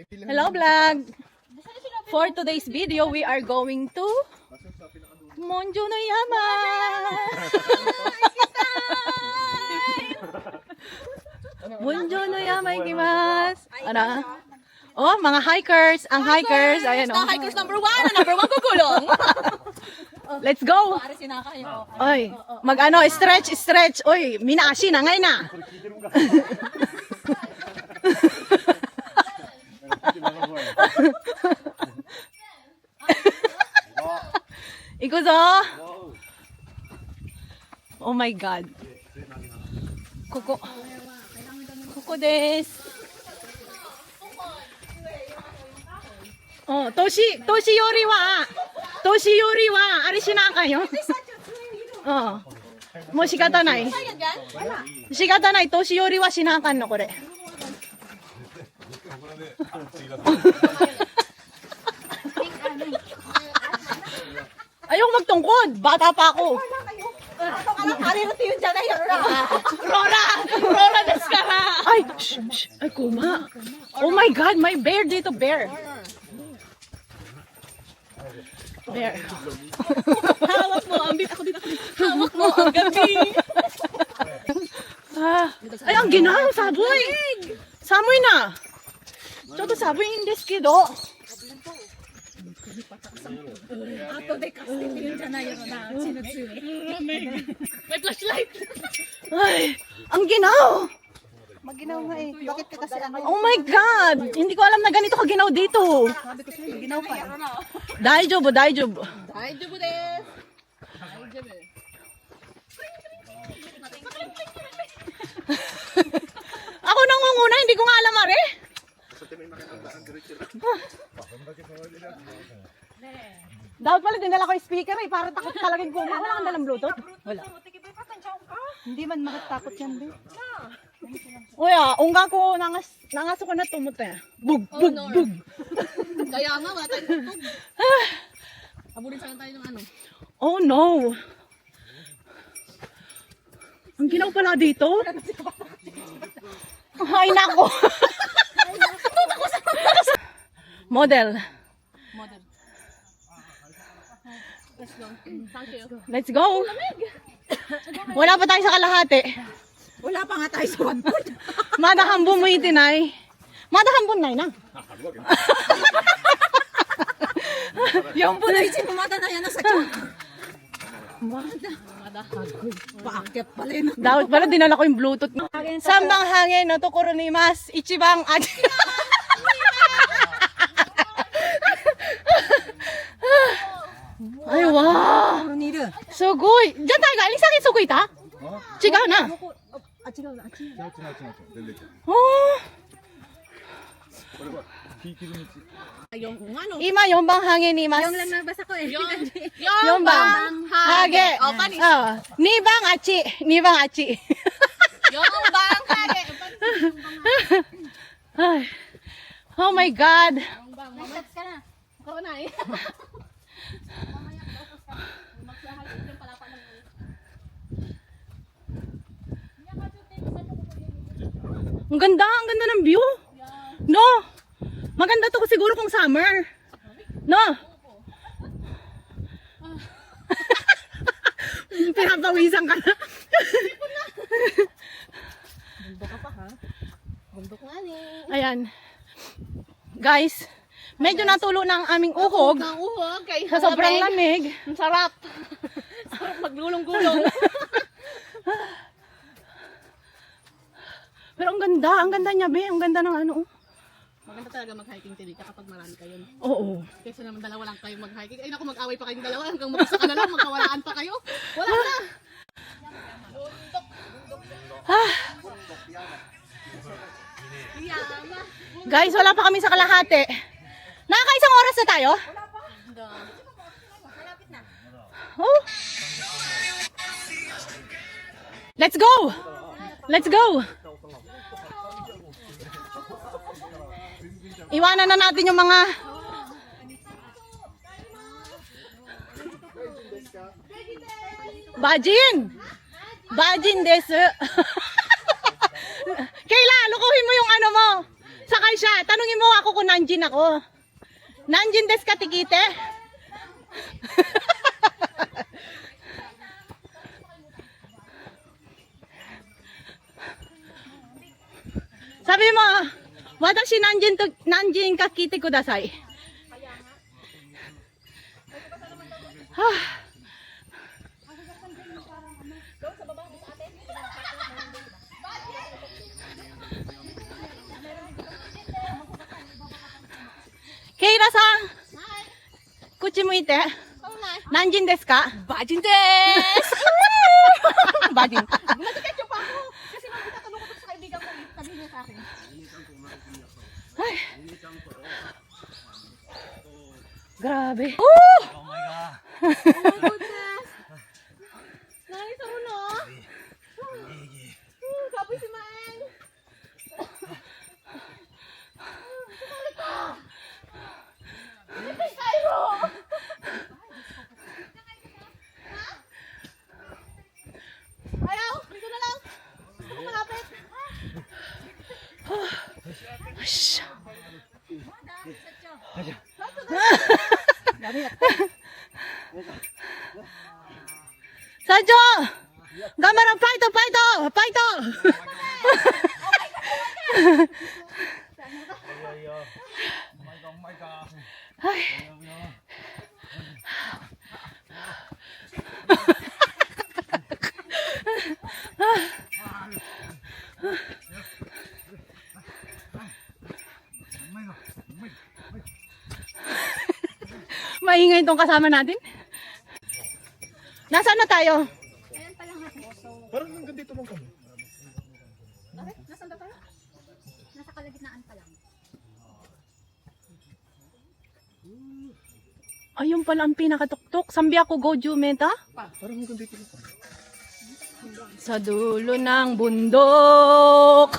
Hello vlog! For today's video, we are going to Monjo no Yama! Monjo no Yama ikimasu! Ano? Oh, mga hikers! Ang hikers! Ayan oh. Hikers number 1! Number 1 kukulong! Let's go! Oy, mag-ano, stretch, stretch! Oy, minashi na ngayon na! Ikuzo! Oh my God! Koko desu! Oh, Toshi yori wa, ari shinaka yo. Oh. Mo shikata nai. Shikata nai, Toshi yori wa shinakan no kore. Ayoko magtungkod, bata pa ako. Rora desu kara. Ay, shh, ay kuma. Oh my God, may bear dito, bear. Bear. Hawak mo, ambit ako dito. Hawak mo, ang gabi. Ay, ang ginang saboy. Samoy na. Choto saboy in desu kedo. May flashlight. Ay, ang ginaw. Maginaw nga eh. Bakit ka kasi ano? Oh my God! Hindi ko alam na ganito ka ginaw dito. Sabi ko sa'yo, maginaw pa. Daijobu, daijobu. Daijobu desu. Ako nangunguna, hindi ko nga alam are. Dapat pala dinala ko yung speaker eh, para takot talagang kuma. Wala kang dalang Bluetooth? Wala. Hindi man makatakot yan, be. Uya, ungga ko, nangaso ko na tumot eh. Bug, bug, bug. Kaya nga, wala tayong tutog. Habulin sana tayo ng ano. Oh no. Ang ginaw pala dito. Ay nako. Model. Model. Let's go. Thank you. Let's go. Wala pa tayo sa kalahati. Wala pa nga tayo sa 1/4. Madahambon mo itinay. Madahambon na na. Yung po na Pumata na yan sa tiyan. Paakyat pala yun. dapat pala dinala ko yung Bluetooth. Sambang hangin no tokoro ni mas ichibang aji. Ay wow. Sugoi. Diyan tayo galing sa akin sugoi ta? Chigaw na. Oh. Yung ano? Ima yombang hangin ni mas. Yung lang nabasa ko eh. Yombang hage. O, panis. Nibang achi. Nibang achi. Yung bang hage. Ay. Oh my God. Next ka na. Ikaw na eh. Ang ganda ng view. No. Maganda to siguro kung summer. No. Pinapawisan ka na. Bundok ka pa ha? Bundok nga eh. Ayan. Guys, medyo natulo na ang aming uhog. Ang uhog kay Sa sobrang lamig. Ang sarap. Sarap maglulong-gulong. Pero ang ganda niya, be. Ang ganda ng ano. Maganda talaga mag-hiking Tilika kapag marami kayo. Oo. Kaysa naman dalawa lang kayo mag-hiking. Ay naku, mag-away pa kayong dalawa hanggang mag-isa ka na lang, magkawalaan pa kayo. Wala na. Guys, wala pa kami sa kalahati. Nakakaisang oras na tayo? Oh. Let's go! Let's go! Iwanan na natin yung mga Bajin! Bajin desu! Kayla, lukuhin mo yung ano mo. Sakay siya. Tanungin mo ako kung nanjin ako. Nanjin desu ka tikite? Sabi mo, watashi nanjin ka kite kudasai. Keira-san, こっち向いて。何人ですか？ Bajin des! Badin. Nag-ketchup pa ako. Kasi magtatanong ko sa kaibigan ko. Sabi niya sa akin. Ay. Grabe. Oh my god. Oh my goodness. Nangis ako no? Sabi si Maeng. Ayaw, dito na lang. Gusto ko malapit. Ush. Sanjo! Gamara, fight! Fight! Oh my god. Ay. Maingay itong kasama natin. Nasaan na tayo? Ayan pa lang ako. Parang hanggang dito lang kami. Bakit? Nasaan ba tayo? Nasa kalagitnaan pa lang. Ayun pala ang pinakatuktok. Sambi ako goju meta. Parang hanggang dito lang kami. Sa dulo ng bundok.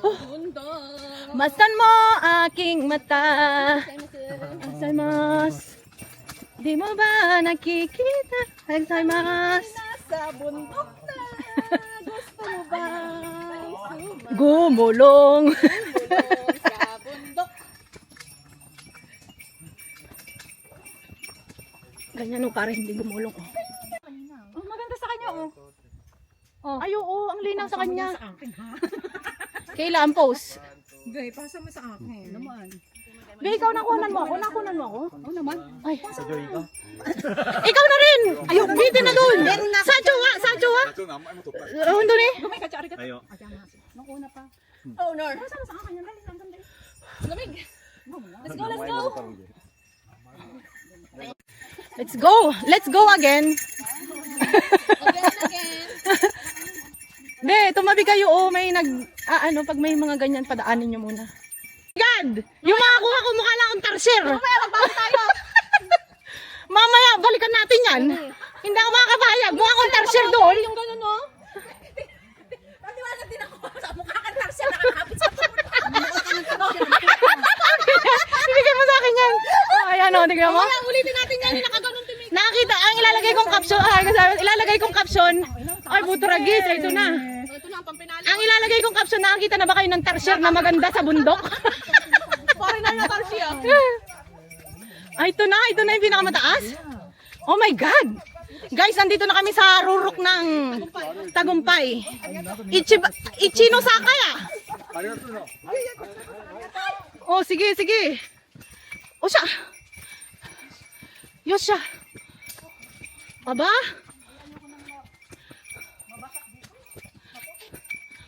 Mundo. Masdan mo aking mata. Asaymas. Di mo ba nakikita? Asaymas. Nasa bundok na. Gusto mo ba? Gumulong. Bulong sa bundok. Ganyan para hindi gumulong. Oh, maganda sa kanya oh. Oh. Ay, oo, ang linaw sa kanya. Sa akin ha. Kailan ang post? Gay, pasa mo sa akin. Naman. Be, ikaw nakunan mo ako? Nakunan mo ako? Oo naman. Ay. Sa Joy ka? Ikaw na rin! Ayun, bitin na doon! Sancho wa! Sancho wa! Doon eh. Lumay ka, tsari ka. Ayo. Nung una pa. Oh, no. Masama sa akin yan. Dali, dali. Lamig. Let's go, let's go. Let's go! Let's go again! Again. Be, tumabi kayo oh, may pag may mga ganyan, padaanin nyo muna. God! Yung mga kuha ko mukha lang akong tarsier! Mamaya, magbago tayo. Mamaya, balikan natin yan! Hindi ako makakapayag, mukha akong tarsier doon! Yung gano'n, no? Paniwala din ako sa mukha kang tarsya nakakapit sa puno. Ibigay mo sa akin yan! Oh, ayan o, tignan mo. Wala, ulitin natin yan. Nakaganon tumig. Nakakita, ang ilalagay kong caption, ilalagay kong caption, ay buturagis, ito na. Ito na ang pampinali. Ang ilalagay kong caption, nakakita na ba kayo ng tarsier na maganda sa bundok? Pare na na tarsya. Ay, ito na yung pinakamataas. Oh my God! Guys, nandito na kami sa rurok ng Tagumpay. Ichino Sakay ah! Oh, sige. O siya! Yosha! Aba?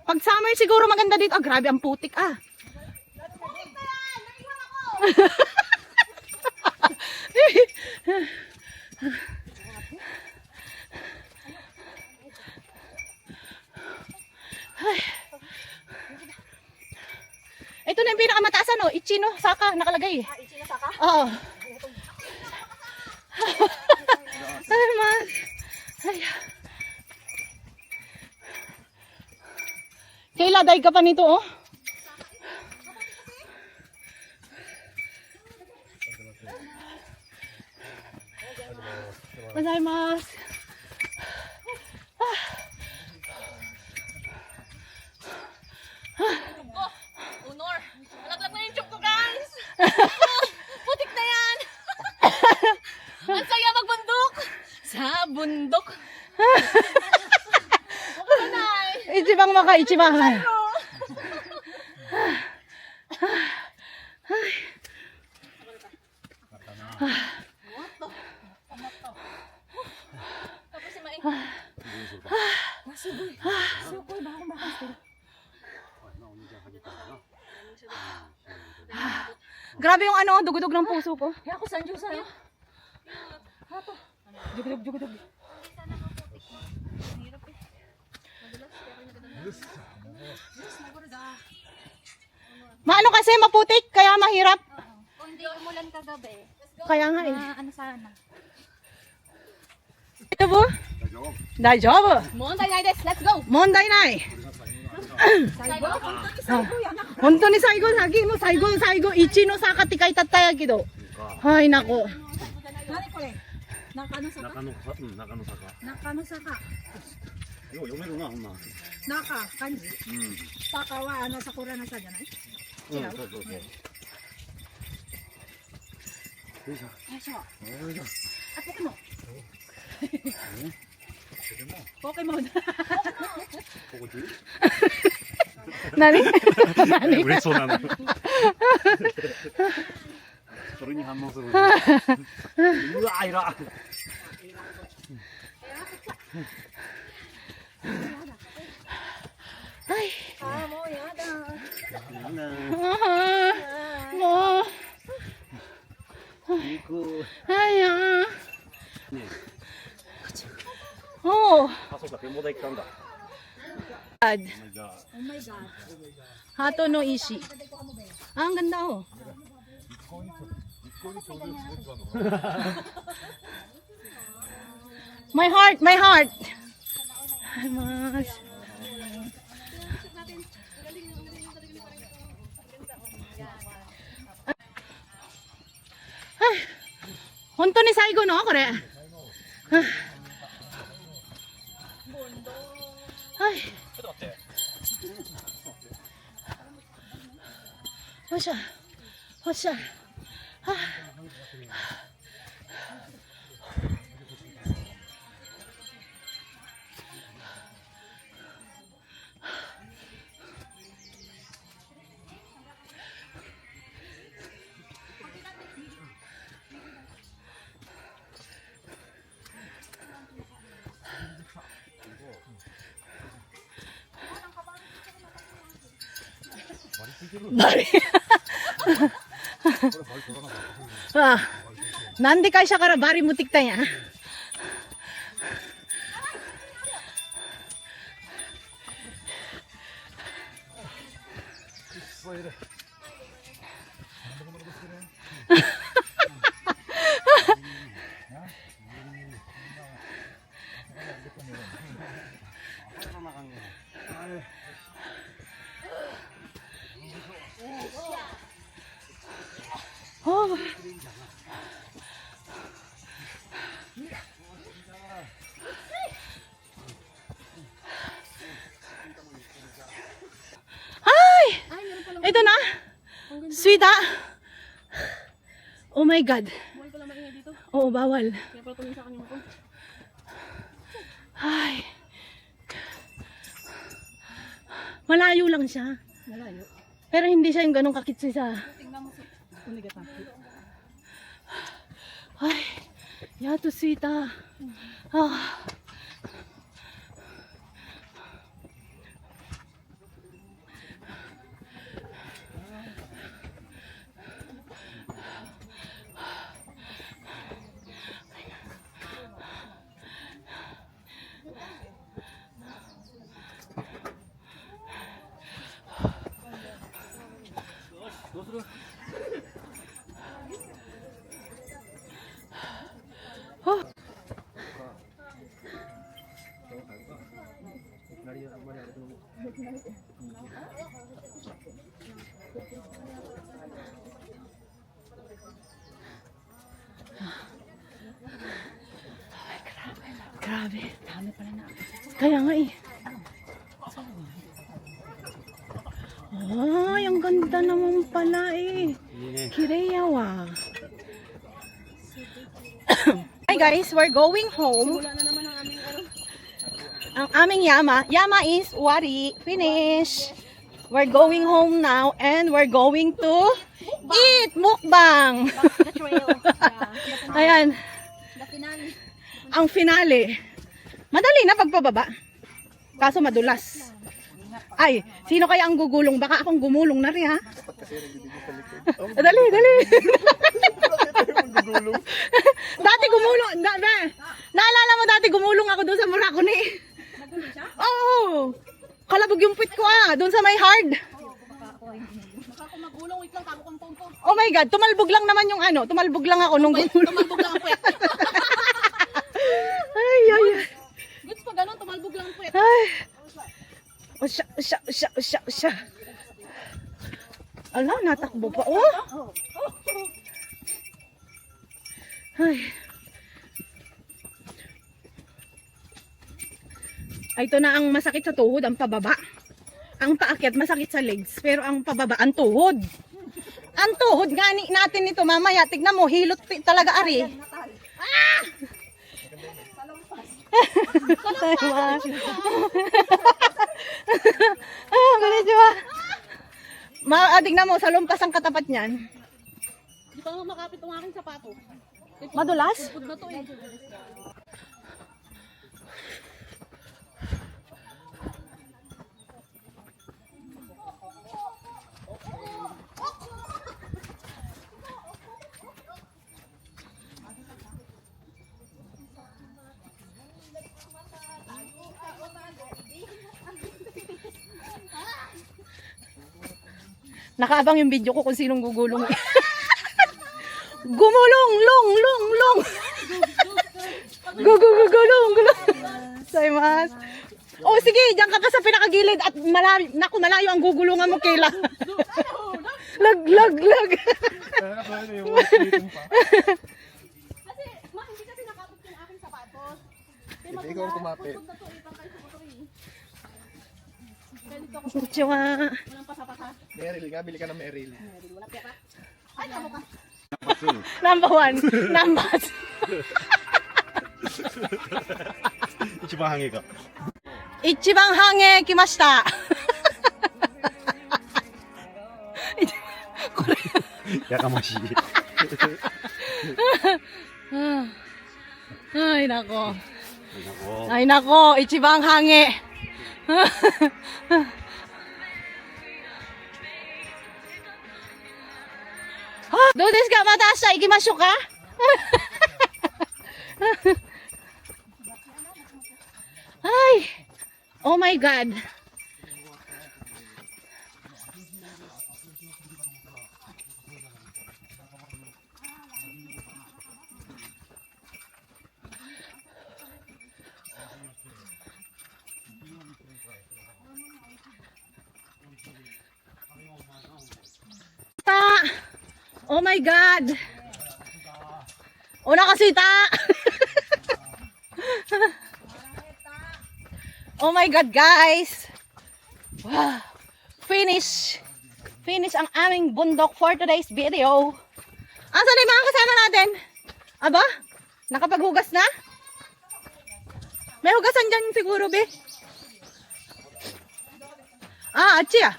Pag summer siguro maganda dito. Ah, grabe ang putik ah. Ito na yung pinakamataas ano, Ichino Saka nakalagay. Ichino Saka? Oo. Ay, man. Ay. Kayla, daig ka pa nito, oh. Mas. Honor. Malaglag na yung tube ko, guys. Putik na yan. Ang saya magbundok. Sa bundok. Ichibang maka, ichibang. Tapos si Maing. Grabe yung ano, dugudog ng puso ko. Kaya ako sanjo sa'yo. Maano kasi maputik, kaya mahirap. Kung di umulan kagabi, Kaya nga eh. ano sana? Ito po? Dajobo. Monday night, let's go. Monday nai. Honto ni Saigo, lagi mo Saigo, ichi no saka tikay tataya gido. Hay nako. Nakano saka. 中野坂。よう読めるな、ほんま。中、漢字。うん。坂は桜の下じゃない？うん、そうそうそう。よいしょ。最初。よいしょ。あ、ポケモン。ポケモン。心地いい？ Nani? Nani? 嬉しそうなの。それに反応する。うわ、いら。Ay. あ、もうやだ。 Mo. Ay ah. ね Oh. あ、そうか、展望台来たんだ。 God.じゃあ。 Oh my God. Hato no ishi. Ah, ang ganda oh. My heart, my heart. Ay, mas. Ay, honto ni Saigo no, kore. Ay. ちょっと待って。 Hosha. Hosha. Ah. Bari. Ah. Nandi kay siya kara bari mutik ta niya. Oh. Ay! Ito na. Sweet ah. Oh my God. Bawal pala maingay dito. Oo, bawal. Kaya pala tumingin sa kanya ako. Ay. Malayo lang siya. Malayo. Pero hindi siya yung ganong kakitsi sa... Tingnan mo sa kunigatan. Ay, yato sweet ah. Ah. Oh. Grabe. Dami pala na. Kaya nga eh. Ay, ang ganda naman pala eh. Kireyawa. Hi guys, we're going home. Ang aming Yama. Yama is wari. Finish. We're going home now and we're going to eat mukbang. The trail. Ayan. The finale. Ang finale. Madali na pagpababa. Kaso madulas. Ay, sino kaya ang gugulong? Baka akong gumulong na rin ha. Dali, dali. Dati gumulong. Naalala mo dati gumulong ako doon sa Murakuni. Oo. Kalabog yung pit ko doon sa may hard. Baka ako magulong, wait lang, tago kong pongpong. Oh my God, tumalbog lang naman yung tumalbog lang ako nung gumulong. Tumalbog lang ang puwet. Ay, ay, ay. Goods pa ganun, tumalbog lang ang puwet. Ay. Usya. Ala, natakbo pa. Oh. Ay. Ay, ito na ang masakit sa tuhod, ang pababa. Ang paakyat masakit sa legs, pero ang pababa, ang tuhod. Ang tuhod gani natin nito mamaya. Tignan mo, hilot talaga ari. Ah! Tignan mo, sa lumpas ang katapat niyan. Di pa naman makapit ang aking sapato. Madulas? Pud na to eh. Nakaabang yung video ko kung sinong gugulong. Gumulong, long. Gugulong. Saymas. Oh, sige, diyan ka pa sa pinakagilid at malayo ang gugulungan mo, Kayla. Lag. Kasi, hindi kasi nakapit yung aking sapatos. Hindi ikaw ang kumapit. Pud na to eh, pangkay siguro eh. Ganito ako, Tsuwa. walang pasapasa. Meryl nga, bili ka ng Meryl. Wala pera. Ay, tama ka. Number 1. Number 一番ハゲが。 Ichibang hange kimashita. やかましい。 Ay, nako. Ay, nako. Ichibang hange. Do desu ka? Mataas na. Ikimashou ka? Ay. Oh my God. Oh my God. Una kasi Oh my God, guys. Wow. Finish ang aming bundok for today's video. Asan na yung mga kasama natin? Aba? Nakapaghugas na? May hugasan dyan siguro, be. Achi ah.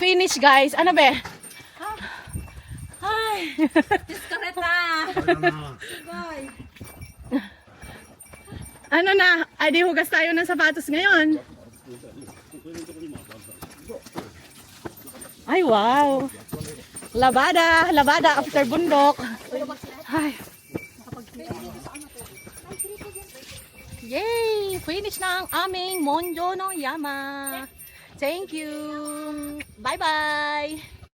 Finish, guys. Ano be? Ay. Diskareta! Ano na? Ay, di hugas tayo ng sapatos ngayon. Ay, wow. Labada after bundok. Ay. Yay! Finish na ang aming Monjo no Yama. Thank you. Bye-bye.